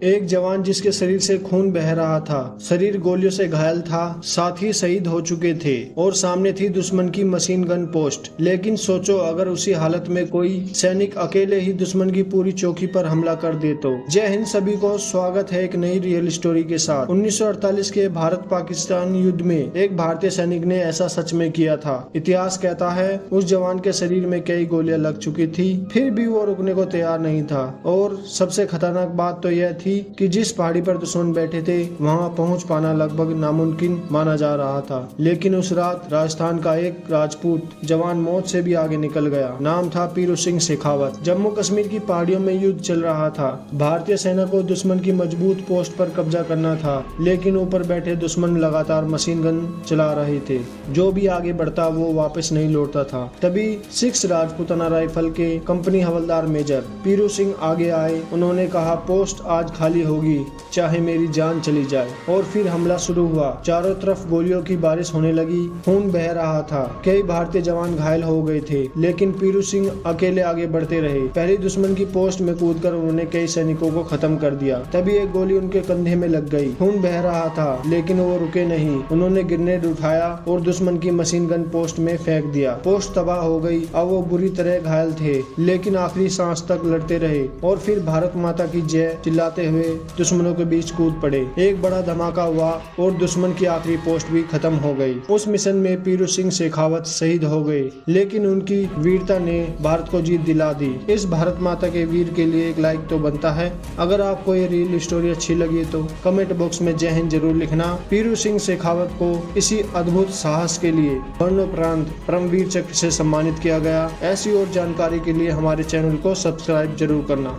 एक जवान जिसके शरीर से खून बह रहा था, शरीर गोलियों से घायल था, साथ ही शहीद हो चुके थे और सामने थी दुश्मन की मशीन गन पोस्ट। लेकिन सोचो अगर उसी हालत में कोई सैनिक अकेले ही दुश्मन की पूरी चौकी पर हमला कर दे तो। जय हिंद सभी को, स्वागत है एक नई रियल स्टोरी के साथ। 1948 के भारत पाकिस्तान युद्ध में एक भारतीय सैनिक ने ऐसा सच में किया था। इतिहास कहता है उस जवान के शरीर में कई गोलियां लग चुकी थी, फिर भी वो रुकने को तैयार नहीं था। और सबसे खतरनाक बात तो यह थी कि जिस पहाड़ी पर दुश्मन बैठे थे वहां पहुंच पाना लगभग नामुमकिन माना जा रहा था। लेकिन उस रात राजस्थान का एक राजपूत जवान मौत से भी आगे निकल गया। नाम था पीरू सिंह शेखावत। जम्मू कश्मीर की पहाड़ियों में युद्ध चल रहा था। भारतीय सेना को दुश्मन की मजबूत पोस्ट पर कब्जा करना था, लेकिन ऊपर बैठे दुश्मन लगातार मशीन गन चला रहे थे। जो भी आगे बढ़ता वो वापस नहीं लौटता था। तभी 6 राजपूताना राइफल के कंपनी हवलदार मेजर पीरू सिंह आगे आए। उन्होंने कहा पोस्ट आज खाली होगी, चाहे मेरी जान चली जाए। और फिर हमला शुरू हुआ। चारों तरफ गोलियों की बारिश होने लगी, खून बह रहा था, कई भारतीय जवान घायल हो गए थे, लेकिन पीरू सिंह अकेले आगे बढ़ते रहे। पहली दुश्मन की पोस्ट में कूदकर उन्होंने कई सैनिकों को खत्म कर दिया। तभी एक गोली उनके कंधे में लग गई। खून बह रहा था, लेकिन वो रुके नहीं। उन्होंने ग्रेनेड उठाया और दुश्मन की मशीन गन पोस्ट में फेंक दिया। पोस्ट तबाह हो गई। अब वो बुरी तरह घायल थे, लेकिन आखिरी सांस तक लड़ते रहे और फिर भारत माता की जय चिल्लाते हुए दुश्मनों के बीच कूद पड़े। एक बड़ा धमाका हुआ और दुश्मन की आखिरी पोस्ट भी खत्म हो गई। उस मिशन में पीरू सिंह शेखावत शहीद हो गए, लेकिन उनकी वीरता ने भारत को जीत दिला दी। इस भारत माता के वीर के लिए एक लाइक तो बनता है। अगर आपको ये रियल स्टोरी अच्छी लगी तो कमेंट बॉक्स में जय हिंद जरूर लिखना। पीरू सिंह शेखावत को इसी अद्भुत साहस के लिए मरणोपरांत परमवीर चक्र से सम्मानित किया गया। ऐसी और जानकारी के लिए हमारे चैनल को सब्सक्राइब जरूर करना।